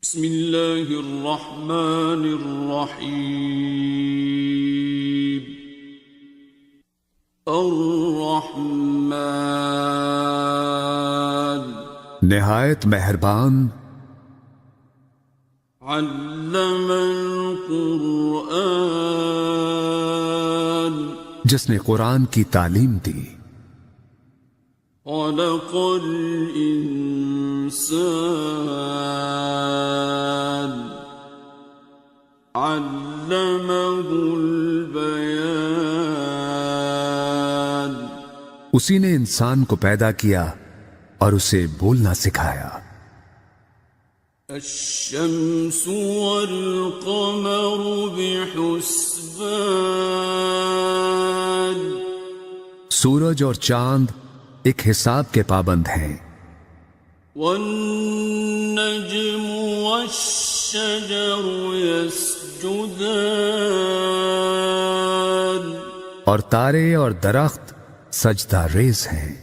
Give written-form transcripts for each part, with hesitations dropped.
بسم اللہ الرحمن الرحیم الرحمن نہایت مہربان، علم القرآن جس نے قرآن کی تعلیم دی، خلق الانسان علمہ البیان اسی نے انسان کو پیدا کیا اور اسے بولنا سکھایا۔ الشمس والقمر بحسبان سورج اور چاند ایک حساب کے پابند ہیں، والنجم والشجر يسجدان اور تارے اور درخت سجدہ ریز ہیں۔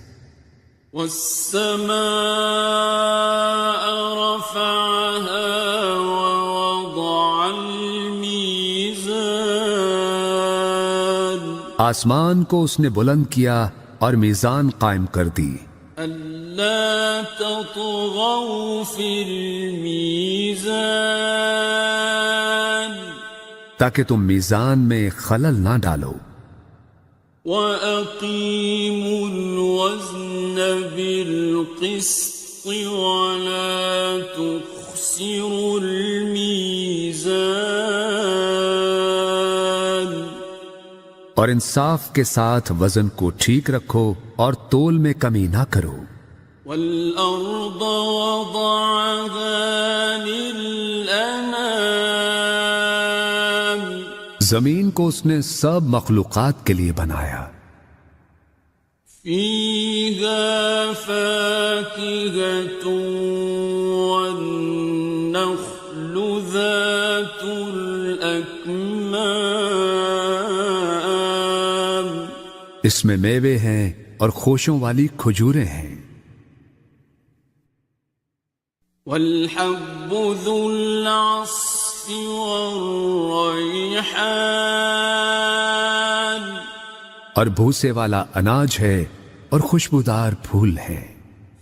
والسماء رفعها ووضع الميزان آسمان کو اس نے بلند کیا اور میزان قائم کر دی، ألا تطغوا في الميزان تاکہ تم میزان میں خلل نہ ڈالو۔ وَأَقِيمُوا الْوَزْنَ بِالْقِسْطِ وَلَا تُخْسِرُوا الْمِيزَانَ اور انصاف کے ساتھ وزن کو ٹھیک رکھو اور تول میں کمی نہ کرو۔ وَالْأَرْضَ وَضَعَهَا لِلْأَنَامِ زمین کو اس نے سب مخلوقات کے لیے بنایا، فِيهَا فَاكِهَةٌ وَالنَّخْلُ ذَاتُ الْأَكْمَامِ اس میں میوے ہیں اور خوشوں والی کھجوریں ہیں، وَالْحَبُّ ذُو الْعَصْفِ وَالرَّيْحَانِ اور بھوسے والا اناج ہے اور خوشبودار پھول ہیں۔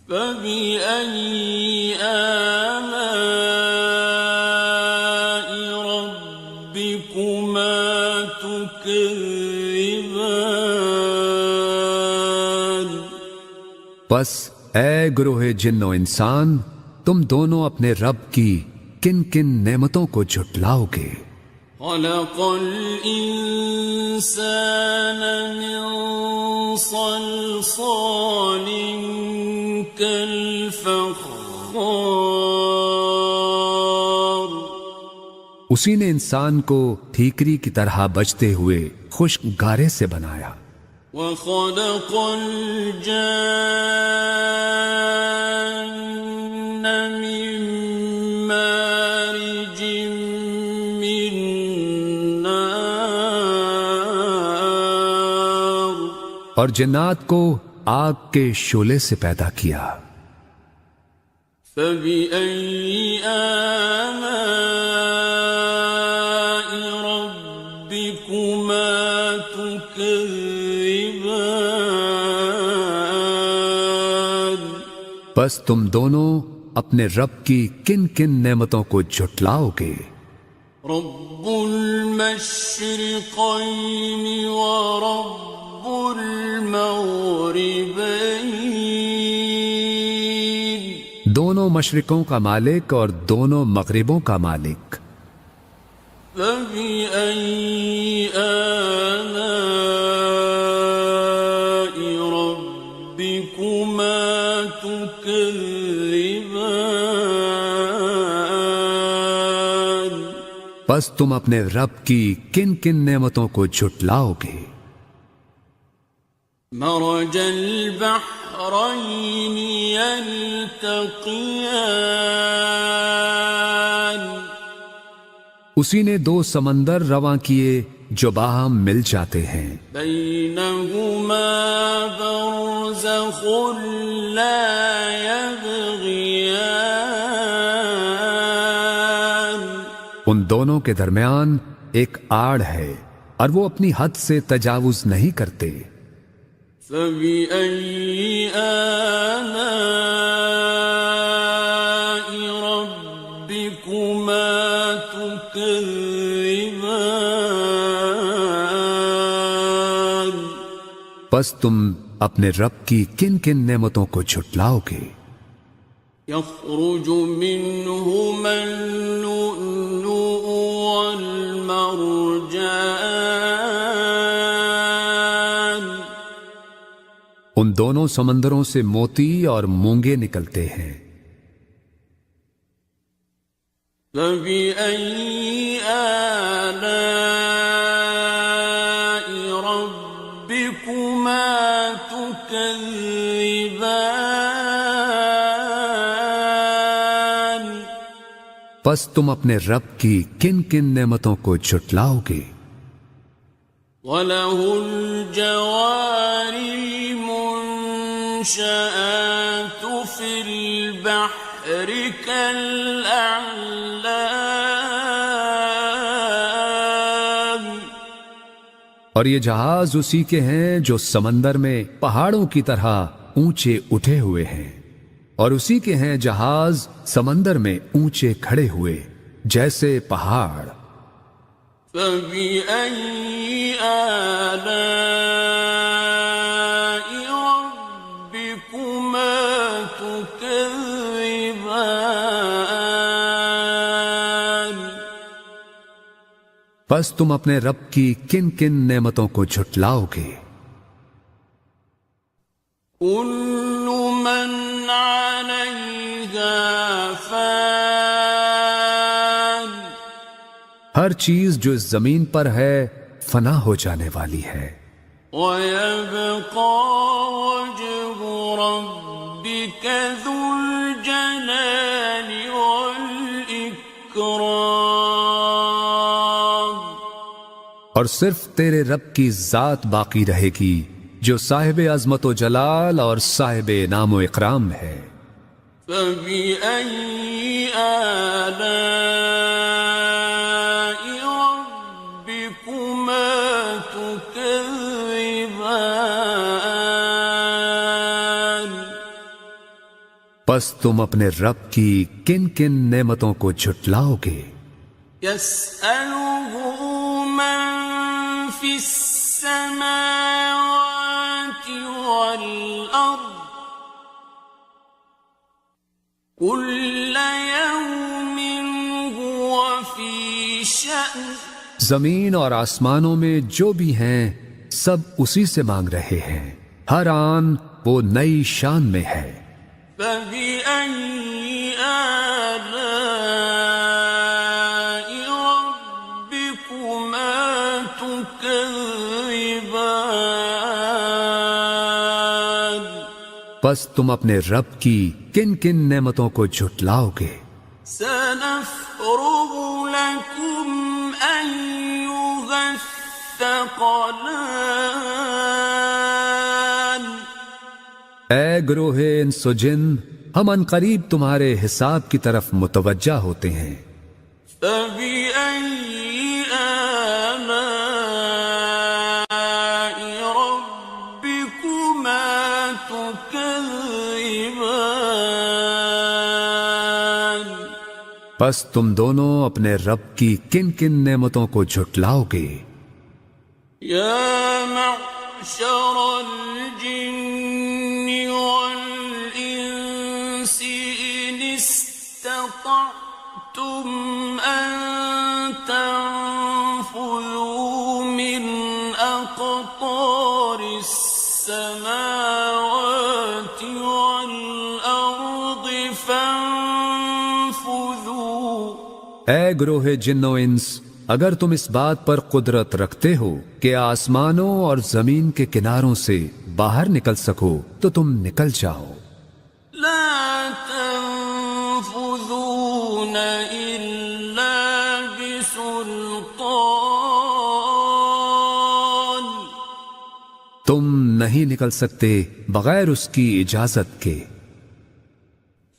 فَبِأَيِّ آلَاءِ رَبِّكُمَا تُكَذِّبَانِ بس اے گروہ جن و انسان، تم دونوں اپنے رب کی کن کن نعمتوں کو جھٹلاؤ گے۔ خلق الإنسان من صلصال كالفخار اسی نے انسان کو ٹھیکری کی طرح بجتے ہوئے خشک گارے سے بنایا، وخلق الجان من مارج من نار اور جنات کو آگ کے شعلے سے پیدا کیا۔ فبأي آلاء ربكما تكذبان بس تم دونوں اپنے رب کی کن کن نعمتوں کو جھٹلاؤ گے۔ رب المشرقين ورب المغربين دونوں مشرقوں کا مالک اور دونوں مغربوں کا مالک، فبأي آلاء ربكما تكذبان بس تم اپنے رب کی کن کن نعمتوں کو جھٹلاؤ گے۔ مرج البحرين يلتقيان اسی نے دو سمندر رواں کیے جو باہم مل جاتے ہیں، بينهما برزخ لا يبغيان ان دونوں کے درمیان ایک آڑ ہے اور وہ اپنی حد سے تجاوز نہیں کرتے۔ فبأي آلاء ربكما تكذبان؟ پس تم اپنے رب کی کن کن نعمتوں کو جھٹلاؤ گے؟ يخرج منهما اللؤلؤ والمرجان۔ ان دونوں سمندروں سے موتی اور مونگے نکلتے ہیں۔ فبأي آلاء ربكما تكذبان؟ پس تم اپنے رب کی کن کن نعمتوں کو جھٹلاؤ گے؟ وَلَهُ الْجَوَارِ الْمُنشَآتُ فِي الْبَحْرِ كَالْأَعْلَامِ۔ اور یہ جہاز اسی کے ہیں جو سمندر میں پہاڑوں کی طرح اونچے اٹھے ہوئے ہیں، اور اسی کے ہیں جہاز سمندر میں اونچے کھڑے ہوئے جیسے پہاڑ۔ فبأي آلاء ربكما تكذبان؟ پس تم اپنے رب کی کن کن نعمتوں کو جھٹلاؤ گے؟ كل من عليها فان۔ ہر چیز جو اس زمین پر ہے فنا ہو جانے والی ہے۔ وَيَبْقَى وَجْهُ رَبِّكَ ذُو الْجَلَالِ وَالْإِكْرَامِ۔ اور صرف تیرے رب کی ذات باقی رہے گی جو صاحب عظمت و جلال اور صاحب انعام و اکرام ہے۔ فَبِأَيِّ آلَاءِ رَبِّكُمَا تُكَذِّبَانِ؟ پس تم اپنے رب کی کن کن نعمتوں کو جھٹلاؤ گے؟ يَسْأَلُهُ مَن فِي السَّمَاوَاتِ وَالْأَرْضِ كُلَّ يَوْمٍ هُوَ فِي شَأْنٍ۔ زمین اور آسمانوں میں جو بھی ہیں سب اسی سے مانگ رہے ہیں، ہر آن وہ نئی شان میں ہے۔ فَبِأَيِّ آلَاءِ رَبِّكُمَا تُكَذِّبَانِ؟ پس تم اپنے رب کی کن کن نعمتوں کو جھٹلاؤ گے؟ سَنَفْرُغُ لَكُمْ أَيُّهَ الثَّقَلَانِ۔ اے گروہ انس و جن، ہم عنقریب تمہارے حساب کی طرف متوجہ ہوتے ہیں۔ فَبِأَيِّ آلَاءِ رَبِّكُمَا تُكَذِّبَانِ؟ پس تم دونوں اپنے رب کی کن کن نعمتوں کو جھٹلاؤ گے؟ يَا مَعْشَرَ الْجِنِّ وَالْإِنسِ إِنِ اسْتَطَعْتُمْ أَن تَنفُذُوا مِنْ أَقْطَارِ السَّمَاوَاتِ وَالْأَرْضِ فَانفُذُوا۔ اے گروہ جن و انس، اگر تم اس بات پر قدرت رکھتے ہو کہ آسمانوں اور زمین کے کناروں سے باہر نکل سکو تو تم نکل جاؤ۔ لا تنفذون إلا بسلطان۔ تم نہیں نکل سکتے بغیر اس کی اجازت کے۔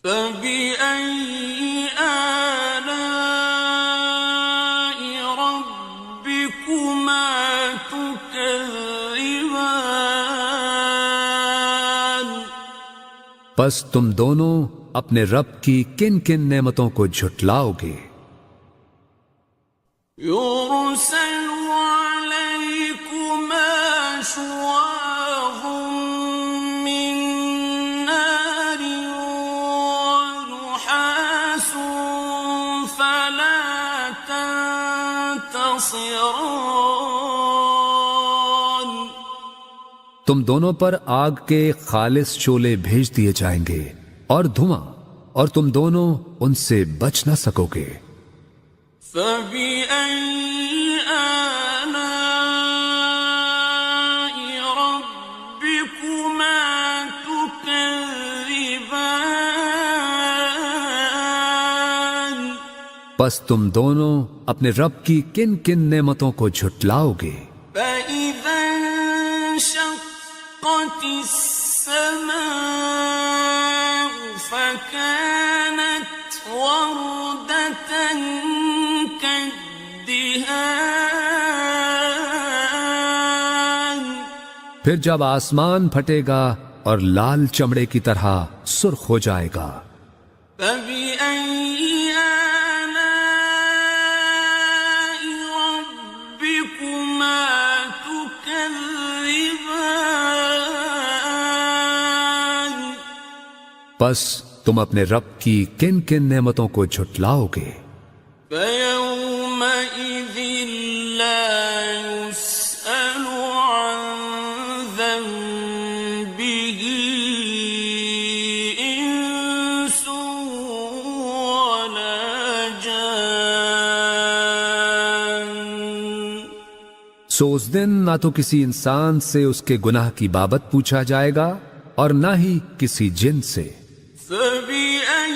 فبأي آلاء بس تم دونوں اپنے رب کی کن کن نعمتوں کو جھٹلاؤ گے؟ يرسل عليكما شواظ من نار ونحاس فلا تنتصران تم دونوں پر آگ کے خالص شعلے بھیج دیے جائیں گے اور دھواں، اور تم دونوں ان سے بچ نہ سکو گے۔ فبأي آلاء ربكما تكذبان پس تم دونوں اپنے رب کی کن کن نعمتوں کو جھٹلاؤ گے؟ فإذا انشقت السماء فكانت وردة كالدهان پھر جب آسمان پھٹے گا اور لال چمڑے کی طرح سرخ ہو جائے گا۔ فبأي آلاء ربكما تكذبان پس تم اپنے رب کی کن کن نعمتوں کو جھٹلاؤ گے؟ فيومئذ لا يسأل عن ذنبه إنس ولا جان سو اس دن نہ تو کسی انسان سے اس کے گناہ کی بابت پوچھا جائے گا اور نہ ہی کسی جن سے۔ فبأي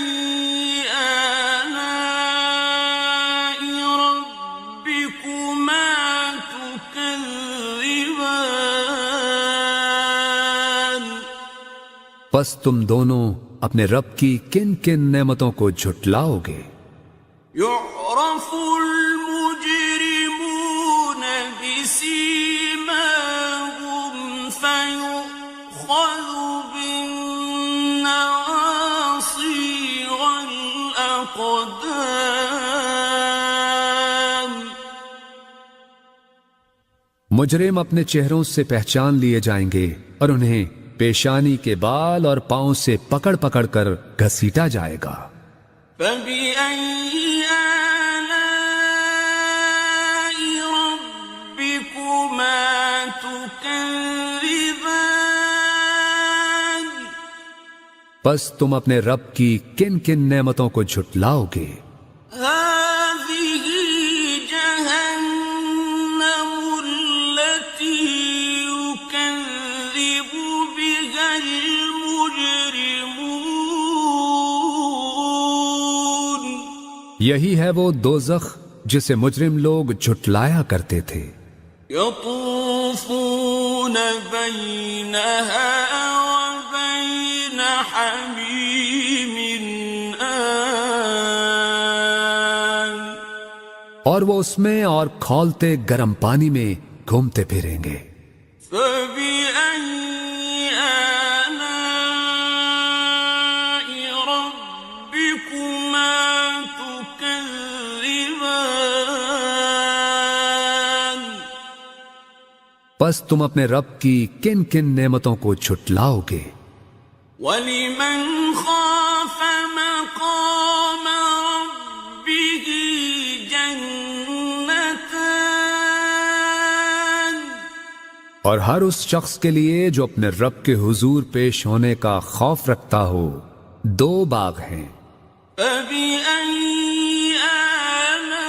آلاء ربكما تكذبان پس تم دونوں اپنے رب کی کن کن نعمتوں کو جھٹلاؤ گے؟ يعرف المجرمون بسيماهم فيؤخذ بالنواصي والأقدام مجرم اپنے چہروں سے پہچان لیے جائیں گے اور انہیں پیشانی کے بال اور پاؤں سے پکڑ پکڑ کر گھسیٹا جائے گا۔ فبأي آلاء ربكما تكذبان پس تم اپنے رب کی کن کن نعمتوں کو جھٹلاؤ گے؟ هذه جهنم التي يكذب بها المجرمون یہی ہے وہ دوزخ جسے مجرم لوگ جھٹلایا کرتے تھے۔ يطوفون بينها وبين حميم آن اور وہ اس میں اور کھولتے گرم پانی میں گھومتے پھریں گے۔ فبأي آلاء ربكما تكذبان پس تم اپنے رب کی کن کن نعمتوں کو جھٹلاؤ گے؟ وَلِمَنْ خَافَ مَقَامَ رَبِّهِ جَنَّتَانِ اور ہر اس شخص کے لیے جو اپنے رب کے حضور پیش ہونے کا خوف رکھتا ہو دو باغ ہیں۔ فَبِأَيِّ آلَاءِ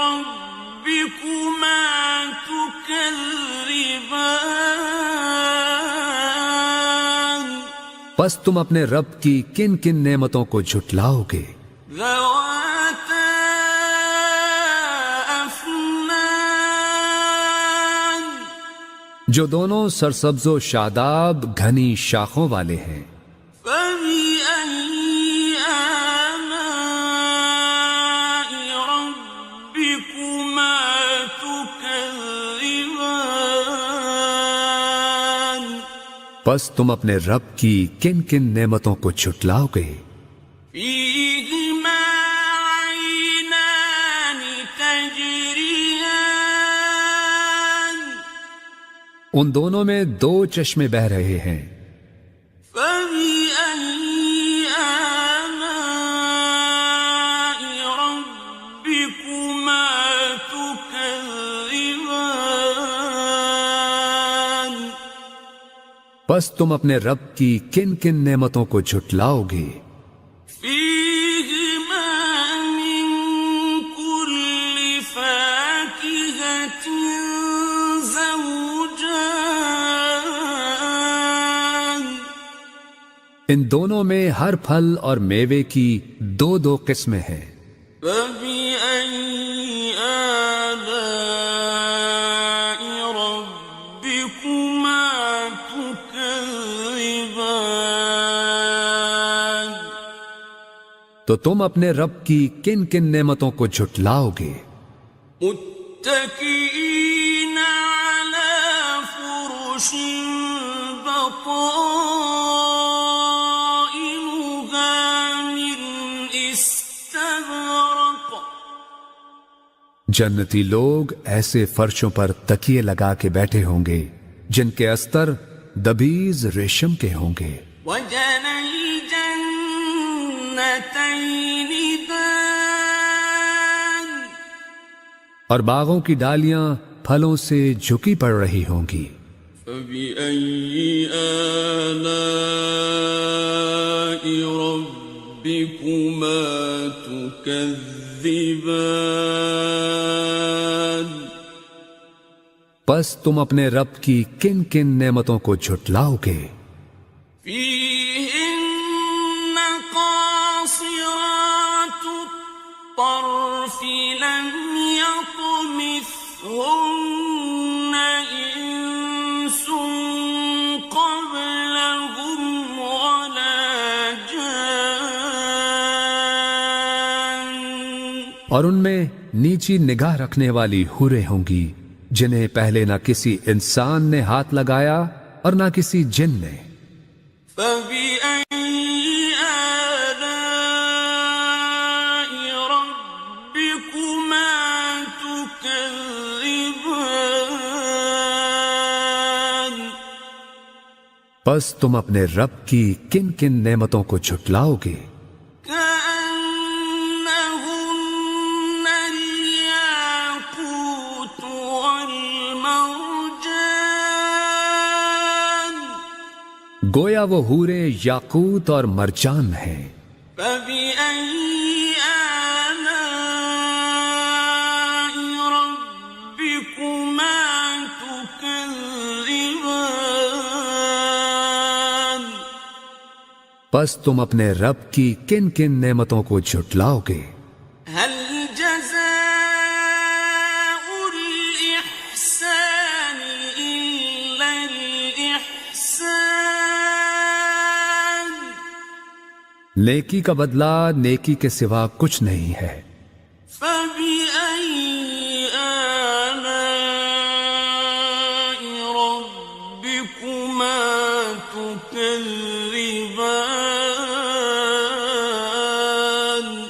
رَبِّكُمَا تُكَذِّبَانِ پس تم اپنے رب کی کن کن نعمتوں کو جھٹلاؤ گے؟ ذَوَاتَا أَفْنَانٍ جو دونوں سرسبز و شاداب گھنی شاخوں والے ہیں۔ فَبِأَيِّ آلَاءِ رَبِّكُمَا تُكَذِّبَانِ پس تم اپنے رب کی کن کن نعمتوں کو جھٹلاؤ گے؟ فيهما عينان تجريان ان دونوں میں دو چشمے بہہ رہے ہیں۔ فبأي آلاء ربكما تكذبان پس تم اپنے رب کی کن کن نعمتوں کو جھٹلاؤ گے؟ فيهما من كل فاكهة زوجان ان دونوں میں ہر پھل اور میوے کی دو دو قسمیں ہیں۔ فبأي آلاء ربكما تكذبان تو تم اپنے رب کی کن کن نعمتوں کو جھٹلاؤ گے؟ متكئين على فرش بطائنها من استبرق جنتی لوگ ایسے فرشوں پر تکیے لگا کے بیٹھے ہوں گے جن کے استر دبیز ریشم کے ہوں گے۔ وجنى الجنتين دان اور باغوں کی ڈالیاں پھلوں سے جھکی پڑ رہی ہوں گی۔ فبأي آلاء ربكما تكذبان پس تم اپنے رب کی کن کن نعمتوں کو جھٹلاؤ گے؟ فيهن قاصرات الطرف لم يطمثهن إنس قبلهم ولا جان اور ان میں نیچی نگاہ رکھنے والی حوریں ہوں گی جنہیں پہلے نہ کسی انسان نے ہاتھ لگایا اور نہ کسی جن نے۔ فبأي آلاء ربكما تكذبان پس تم اپنے رب کی کن کن نعمتوں کو جھٹلاؤ گے؟ كأنهن الياقوت والمرجان گویا وہ حوریں یاقوت اور مرجان ہیں۔ فبأي آلاء ربكما تكذبان پس تم اپنے رب کی کن کن نعمتوں کو جھٹلاؤ گے؟ هل جزاء الإحسان إلا الإحسان نیکی کا بدلہ نیکی کے سوا کچھ نہیں ہے۔ فبأي آلاء ربكما تكذبان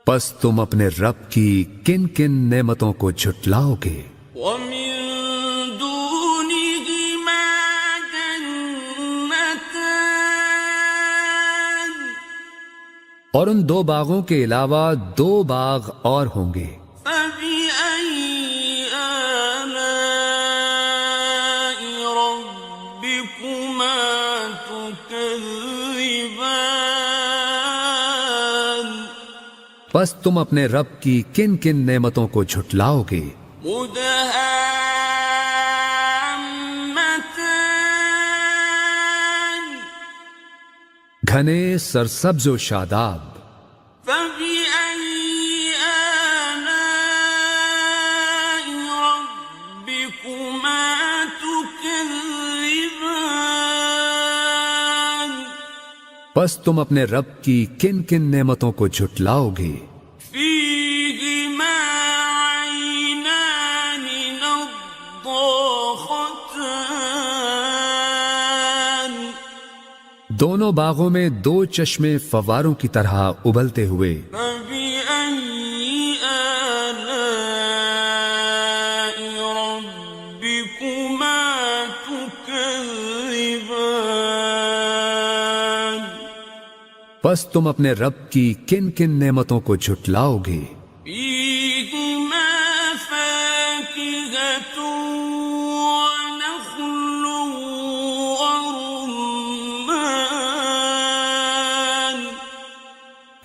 پس تم اپنے رب کی کن کن نعمتوں کو جھٹلاؤ گے؟ ومن دونهما جنتان اور ان دو باغوں کے علاوہ دو باغ اور ہوں گے۔ فبأي آلاء ربكما تكذبان پس تم اپنے رب کی کن کن نعمتوں کو جھٹلاؤ گے؟ مدهامتان گھنے سرسبز و شاداب۔ فبأي آلاء ربكما تكذبان پس تم اپنے رب کی کن کن نعمتوں کو جھٹلاؤ گے؟ فيهما عينان نضاختان دونوں باغوں میں 2 چشمے فواروں کی طرح ابلتے ہوئے. فبأي آلاء ربكما تكذبان پس تم اپنے رب کی کن کن نعمتوں کو جھٹلاؤ گے؟ فيهما فاكهة ونخل ورمان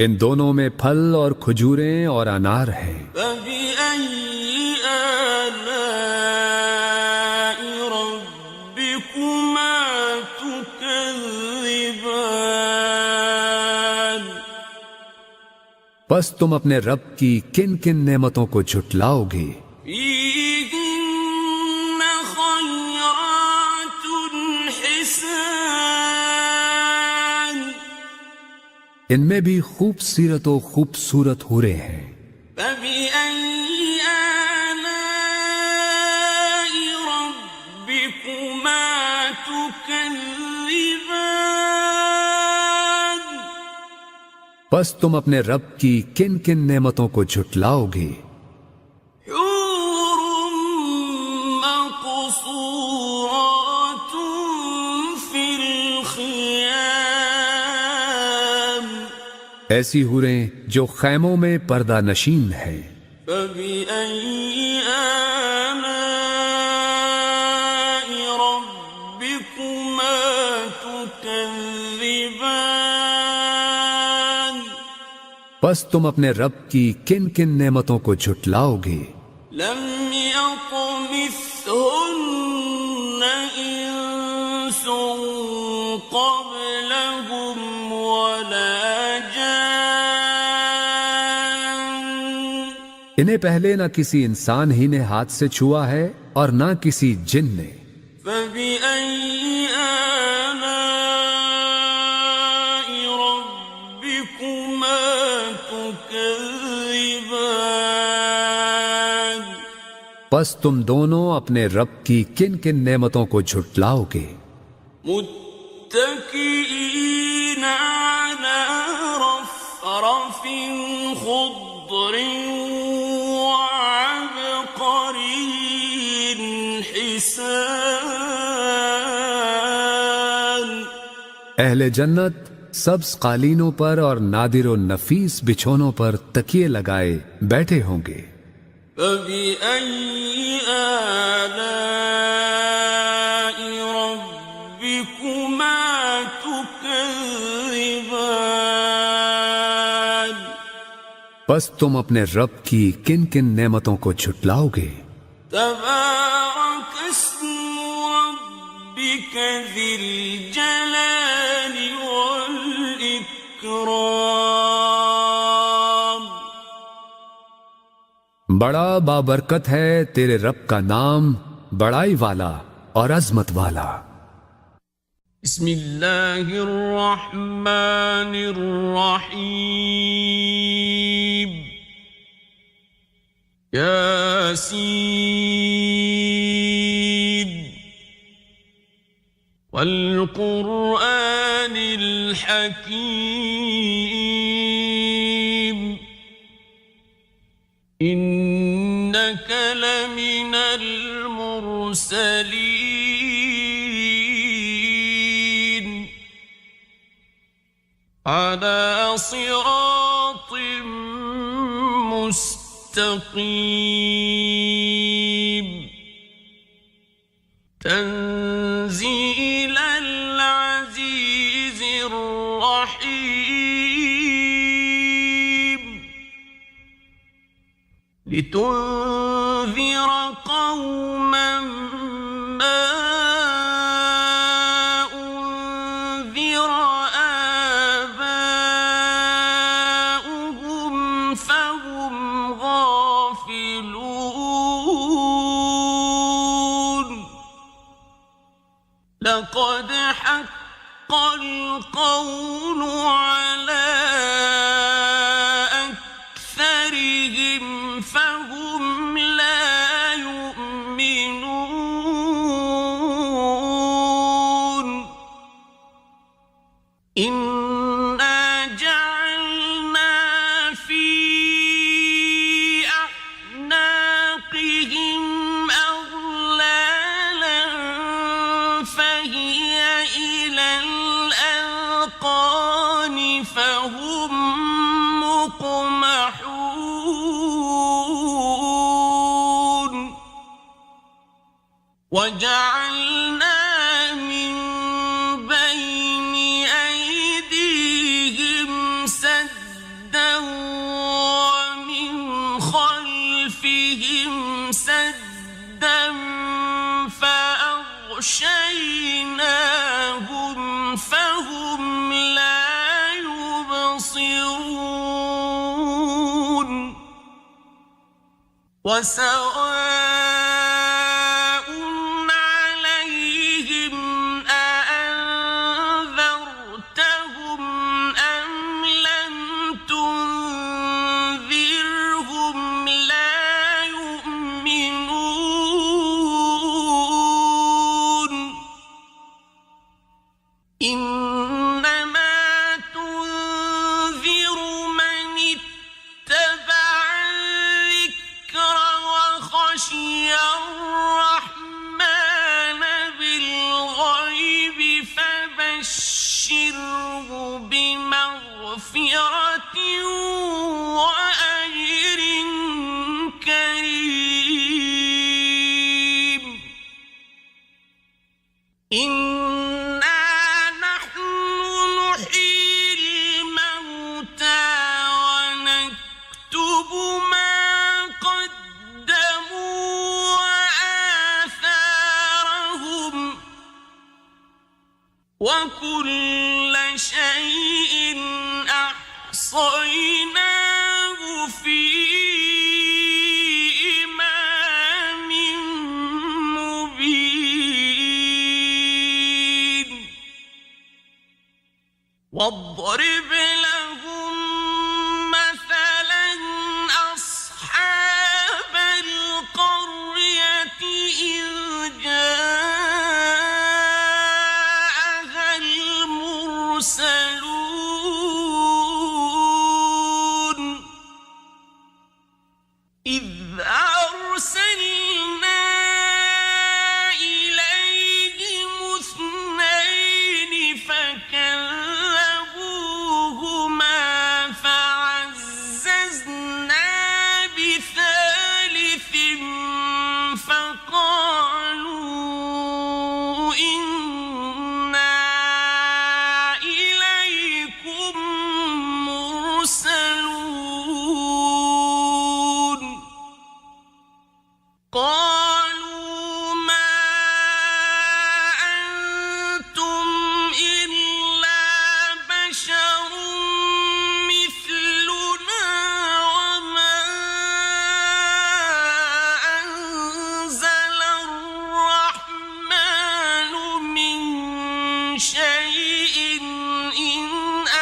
ان دونوں میں پھل اور کھجوریں اور انار ہیں. فبأي آلاء ربكما تكذبان پس تم اپنے رب کی کن کن نعمتوں کو جھٹلاؤ گے؟ فيهن خيرات حسان ان میں بھی خوبصورت و خوبصورت حوریں ہیں. فبأي آلاء ربكما تكذبان پس تم اپنے رب کی کن کن نعمتوں کو جھٹلاؤ گے؟ حور مقصورات في الخيام ایسی حوریں جو خیموں میں پردہ نشین ہیں. فبأي آلاء ربكما تكذبان پس تم اپنے رب کی کن کن نعمتوں کو جھٹلاؤ گے؟ لم يطمثهن إنس قبلهم ولا جان انہیں پہلے نہ کسی انسان ہی نے ہاتھ سے چھوا ہے اور نہ کسی جن نے. فبأي آلاء ربكما تكذبان پس تم دونوں اپنے رب کی کن کن نعمتوں کو جھٹلاؤ گے؟ متكئين على رفرف خضر وعبقري حسان اہل جنت سبز قالینوں پر اور نادر و نفیس بچھونوں پر تکیے لگائے بیٹھے ہوں گے. فبأي آلاء ربكما تكذبان پس تم اپنے رب کی کن کن نعمتوں کو جھٹلاؤ گے؟ تبارك اسم ربك ذي الجلال والإكرام بڑا بابرکت ہے تیرے رب کا نام، بڑائی والا اور عظمت والا. بسم اللہ الرحمن الرحیم یاسین والقرآن الحکیم إنك لمن المرسلين على صراط مستقيم تنزيل العزيز الرحيم لتنذر قوما ما أنذر آباؤهم فهم غافلون لقد حق القول على أكثرهم فهم لا يؤمنون مقمحون وجعلنا من بين أيديهم سدا ومن خلفهم سدا فأغشيناهم فهم لا يبصرون وسواء عليهم أأنذرتهم أم لم تنذرهم لا يؤمنون إنما تنذر من اتبع الذكر وخشي الرحمن بالغيب فبشره بمغفرة وأجر كريم إنا نحن نحيي الموتى ونكتب ما قدموا وآثارهم وكل شيء أحصيناه في إمام مبين واضرب لهم مثلا أصحاب القرية إذ جاءها المرسلون إذ أرسلنا إليهم اثنين فكذبوهما فعززنا بثالث فقالوا إنا إليكم مرسلون قالوا ما أنتم إلا بشر مثلنا وما أنزل الرحمن من شيء إن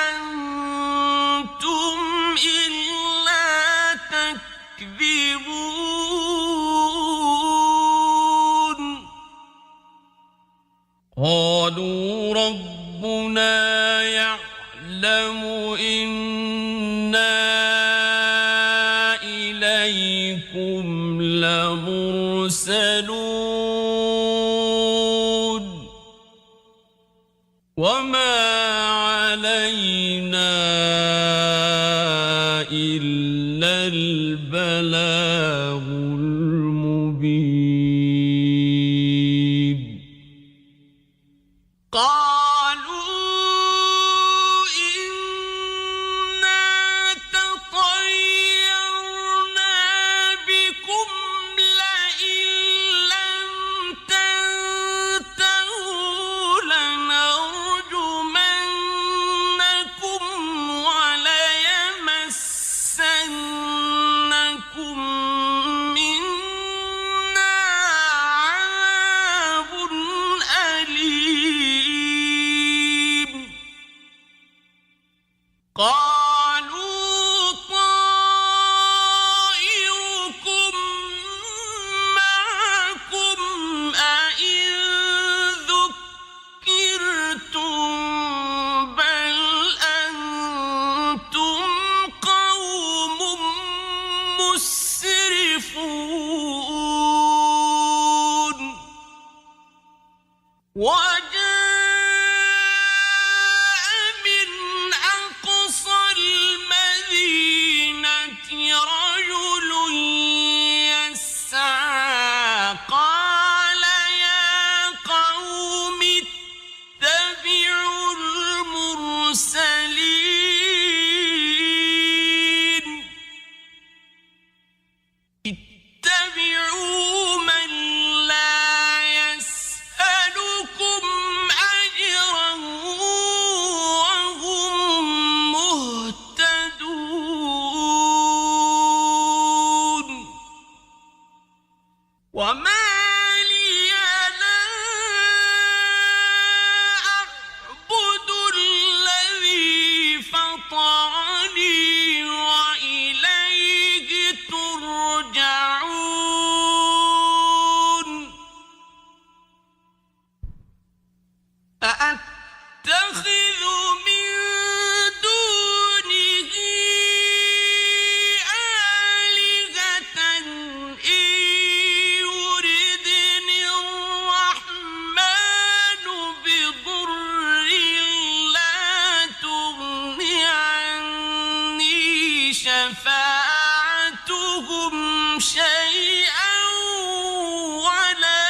أنتم إلا تكذبون قالوا ربنا يعلم إنا إليكم لمرسلون وما علينا إلا البلاغ المبين قالوا إنا تطيرنا بكم لئن لم تنتهوا لنرجمنكم وليمسنكم وما لي لا أعبد الذي فطرني وإليه ترجعون أأتخذ من دونه آلهة إن يردني الرحمن بضر لا تغن عني شفاعتهم شيئا ولا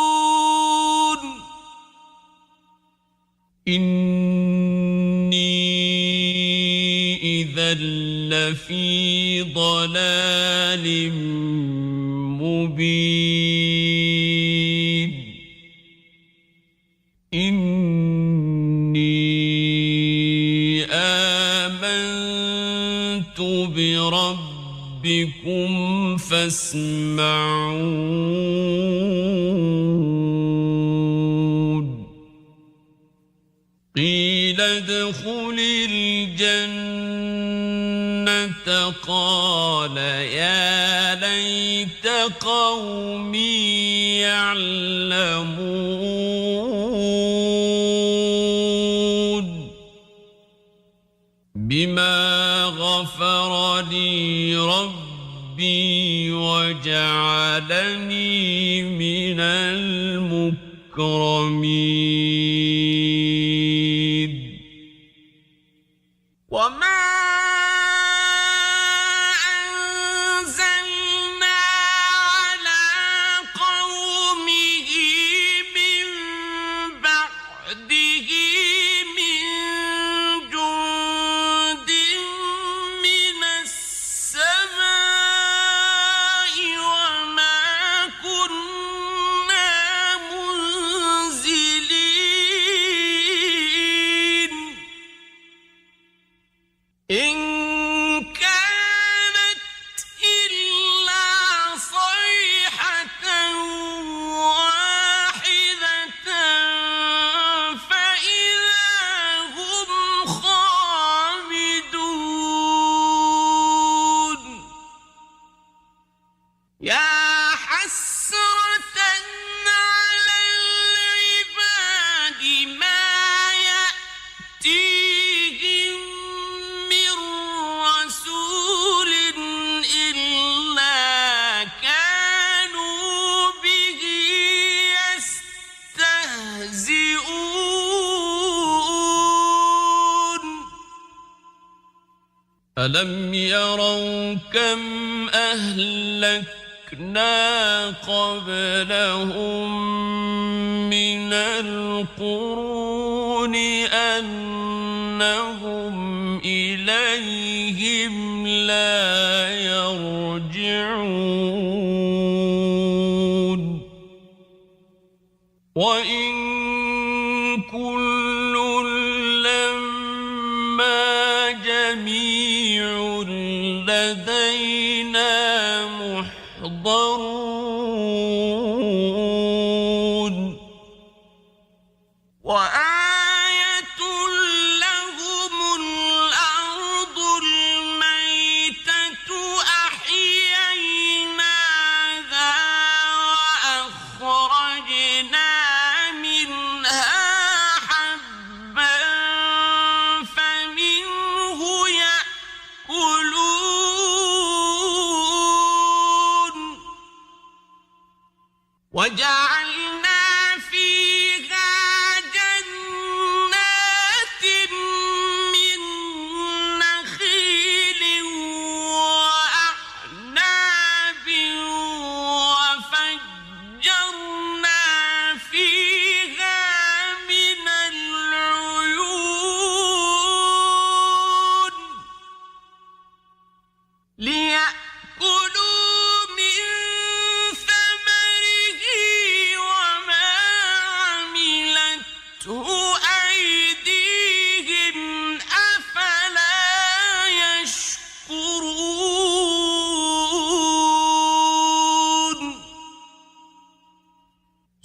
ينقذون إني إذا لفي ضلال مبين إني آمنت بربكم فاسمعون قيل ادخل الجنة قال يا ليت قومي يعلمون بما غفر لي ربي وجعلني من المكرمين وما أنزلنا على قومه من بعده من جند من السماء وما كنا منزلين إن كانت إلا صيحة واحدة فإذا هم خامدون يا حسرة على العباد ما يأتيهم من رسول إلا كانوا به يستهزئون ألم يروا كم أهلكنا قبلهم من القرون أنهم إليهم لا يرجعون وإن كل لما جميع لدينا محضرون وآية لهم الأرض الميتة أحييناها وأخرجنا من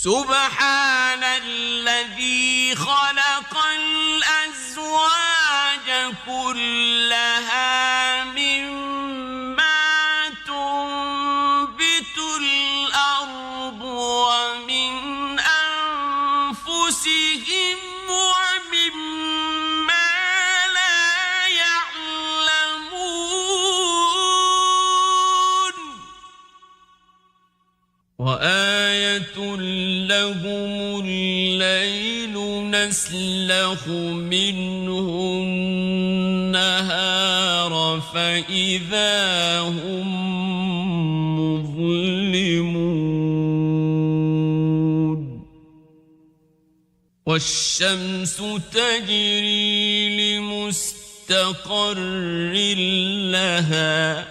سبحان الذي خلق الأزواج كلها مما تنبت الأرض ومن أنفسهم ومما لا يعلمون وآية لهم الليل نسلخ منه النهار فإذا هم مظلمون والشمس تجري لمستقر لها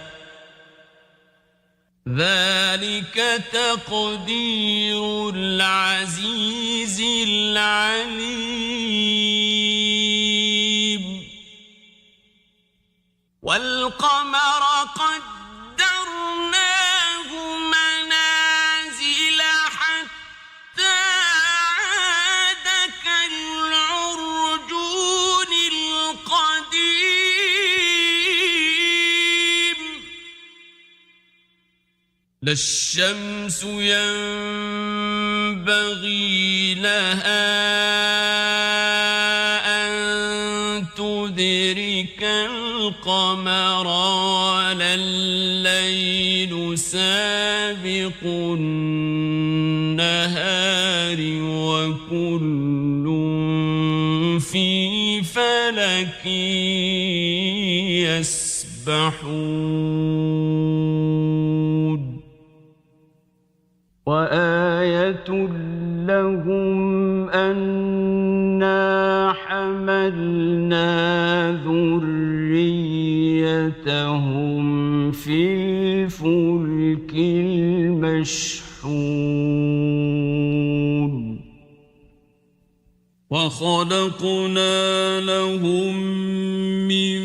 ذلك تقدير العزيز العليم والقمر قدرناه منازل حتى عاد كالعرجون القديم لا الشمس ينبغي لها أن تدرك القمر ولا الليل سابق النهار وكل في فلك يسبحون وآية لهم أنا حملنا ذريتهم في الفلك المشحون وخلقنا لهم من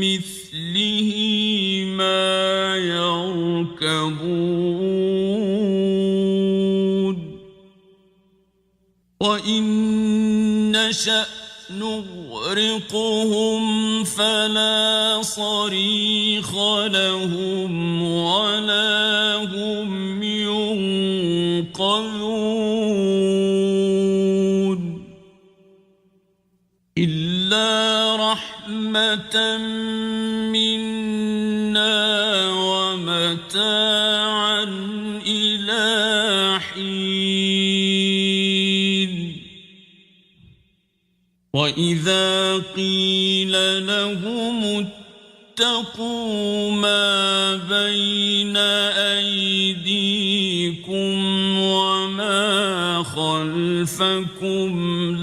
مثله ما يركبون وإن نشأ نغرقهم فلا صريخ لهم ولا هم ينقذون إلا رحمة منا ومتاعا إلى حين وإذا قيل لهم اتقوا ما بين أيديكم وما خلفكم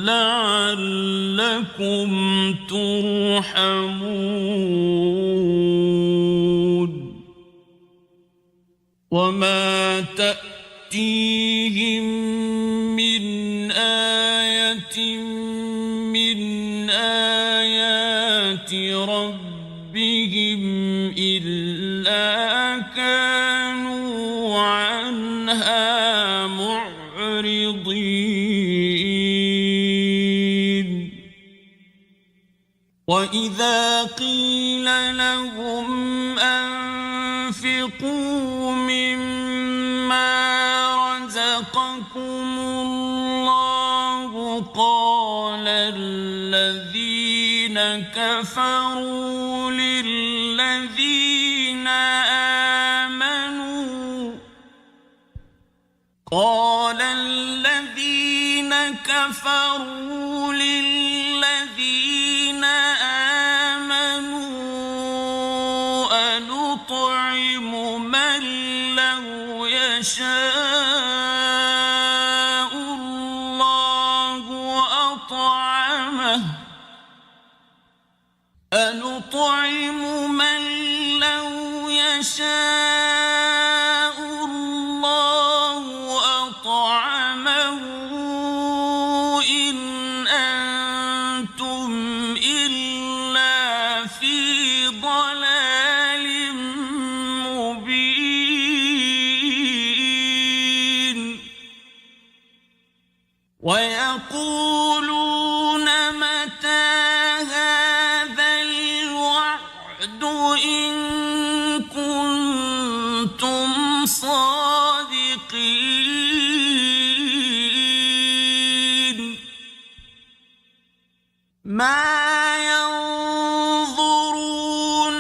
لعلكم ترحمون وما تأتيهم من آية من آيات ربهم إلا كانوا عنها معرضين وإذا قيل لهم أنفقوا مما رزقكم الله قال الذين كفروا للذين آمنوا أنطعم من لو يشاء الله أطعمه أنطعم من لو يشاء الله أطعمه إن أنتم إلا في ضلال مبين ما ينظرون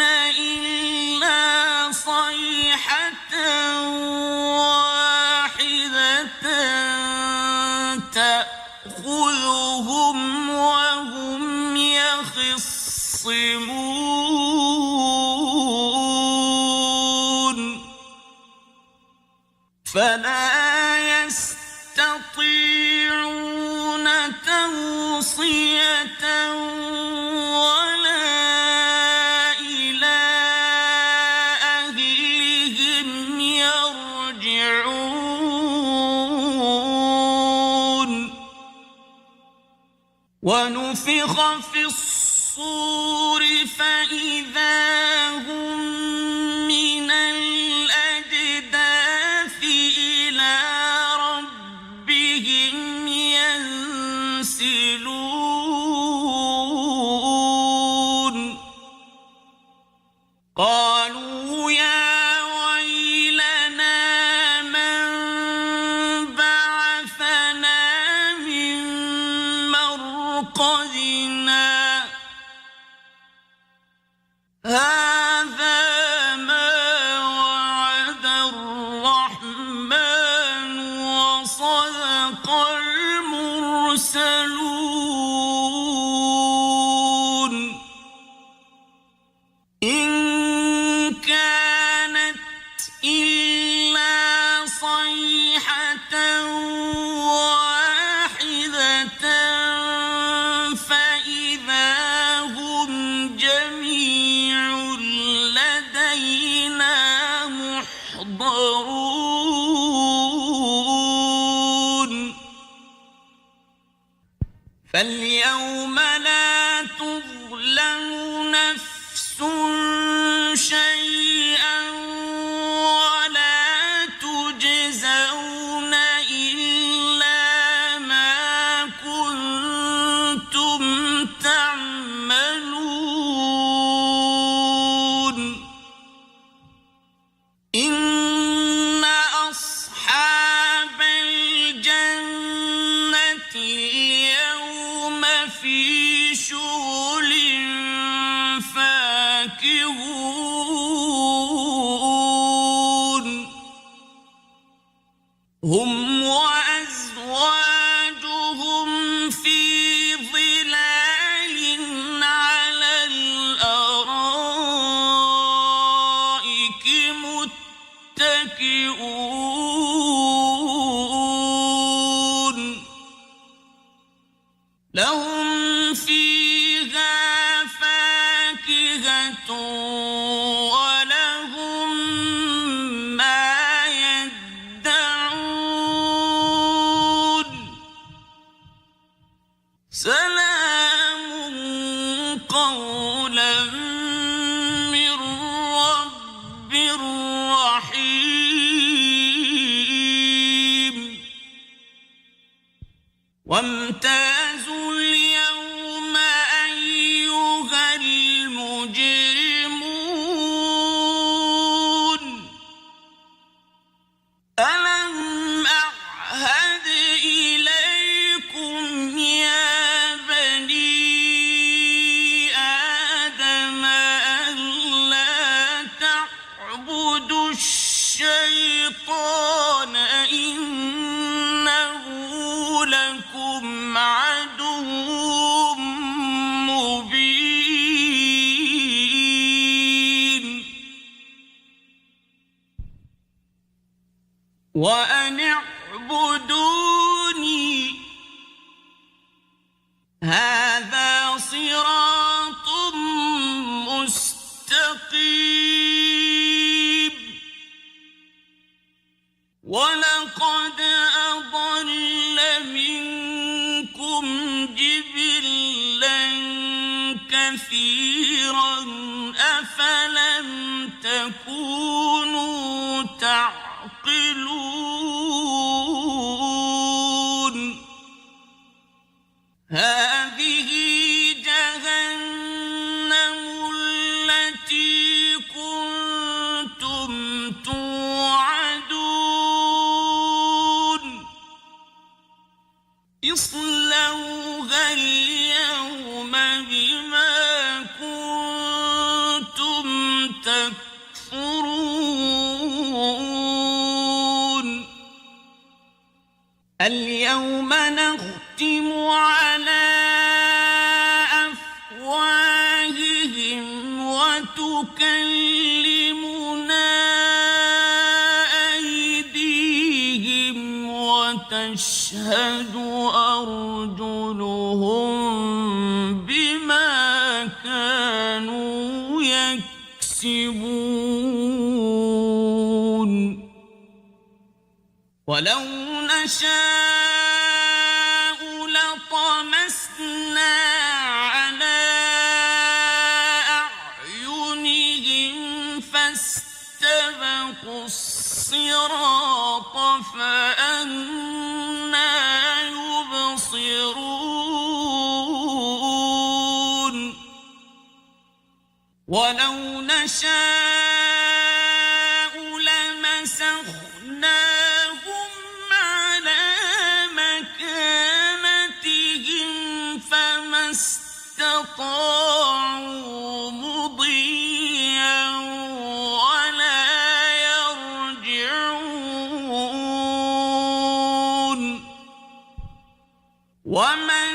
إلا صيحة واحدة تأخذهم وهم يخصمون فلا يستطيعون توصية ولا إلى أهلهم يرجعون ونفخ في الصور فإذا هم من الأجداث إلى ربهم ينسلون قالوا يا ويلنا من بعثنا من مرقدنا هذا ما وعد الرحمن وصدق المرسلون إن كانت إلا صيحة واحدة فإذا هم جميع لدينا محضرون فاليوم لا تظلم نفس شيئا ولا تجزون إلا ما كنتم تعملون إن أصحاب الجنة اليوم في شغل فاكهون هم وأزواجهم في ظلال على الأرائك متكئون لهم فيها فاكهة ولهم ما يدعون سلام قولا من رب رحيم وامتازوا اليوم أيها المجرمون ألم أعهد إليكم يا بني آدم ألا تعبدوا الشيطان إنه لكم عدو مبين وأن اعبدوني هذا صراط مستقيم ولقد أضل منكم جبلا كثيرا أفلم تكونوا تعقلون هذه جهنم التي كنتم توعدون اصلوها اليوم اليوم نختم على أفواههم وتكلمنا أيديهم وتشهد أرجلهم بما كانوا يكسبون ولو نشاء لطمسنا على أعينهم فاستبقوا الصراط فأنى يبصرون ولو نشاء لمسخناهم على مكانتهم فما استطاعوا مضيا ولا يرجعون ومن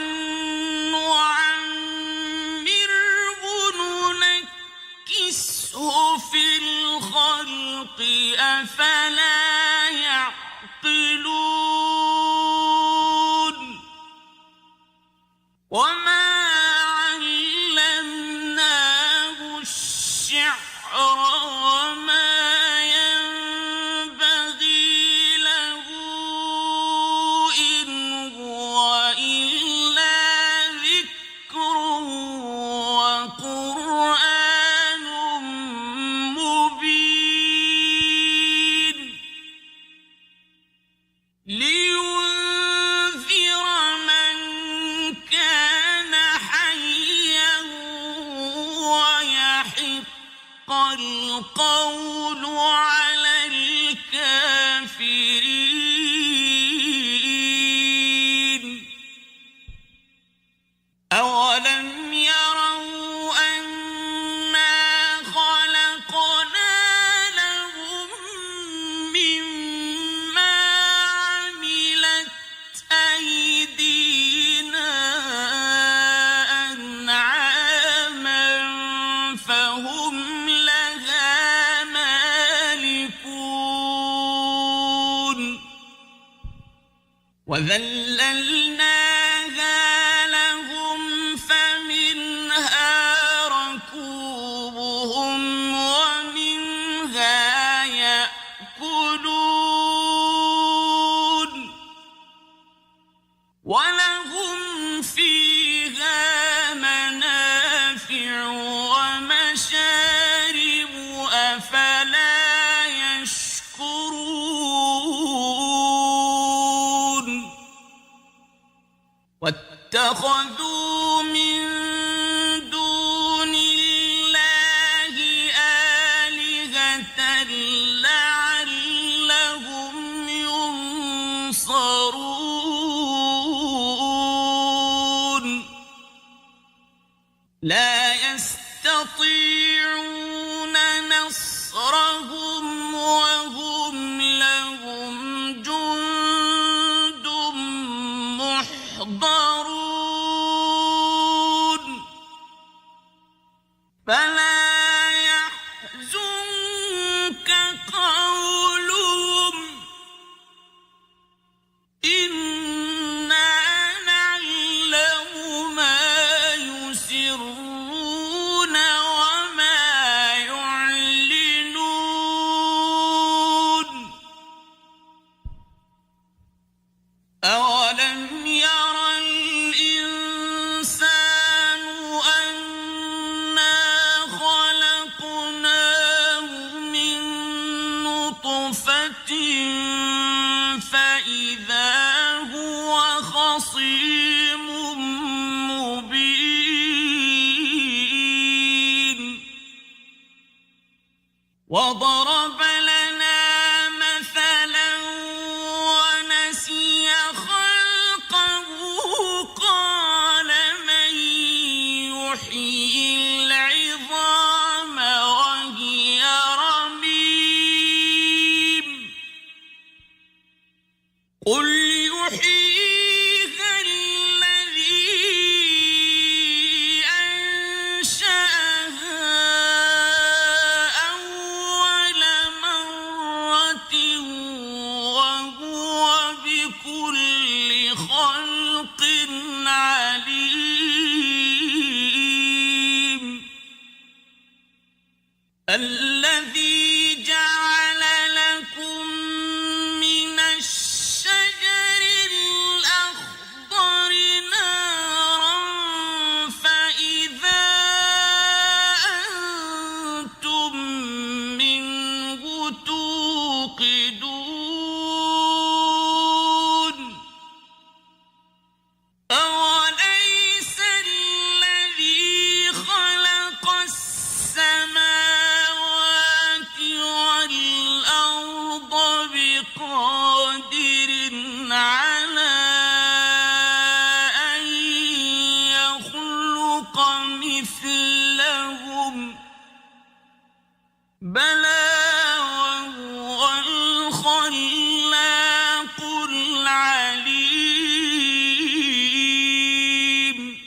نعمره ننكسه في الخلق أفلا يعقلون وما علمناه الشعر وما ينبغي له إن هو إلا ذكر وقرآن مبين لينذر من كان حيا ويحق القول على الكافرين أولم يروا أنا خلقنا لهم مما عملت أيدينا أنعاما فهم لها مالكون وذللناها لهم فمنها ركوبهم ومنها يأكلون ولهم فيها منافع ومشارب أفلا يشكرون واتخذوا من دون الله آلهة لعلهم ينصرون لا يستطيعون نصرهم وهم لهم جند محضرون فلا يحزنك قولهم إنا نعلم ما يسرون وما يعلنون أولم ير الإنسان أنا خلقناه من نطفة فإذا هو خصيم مبين وضرب لنا مثلا ونسي خلقه قال من يحيي العظام وهي رميم قل يحيي الذي جعل لكم من الشجر الأخضر نارا فإذا أنتم منه توقدون أوليس الذي خلق السماوات والأرض بقادر على أن يخلق مثلهم بلى وهو الخلاق العليم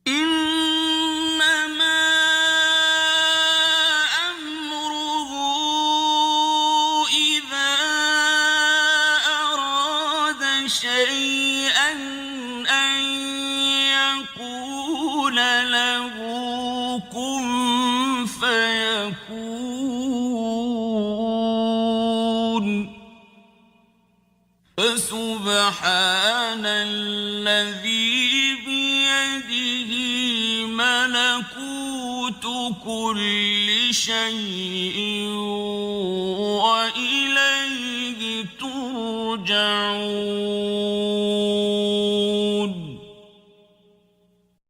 إنما أمره إذا أراد شيئا أن يقول له كن فيكون فسبحان الذي بيده ملكوت كل شيء وإليه ترجعون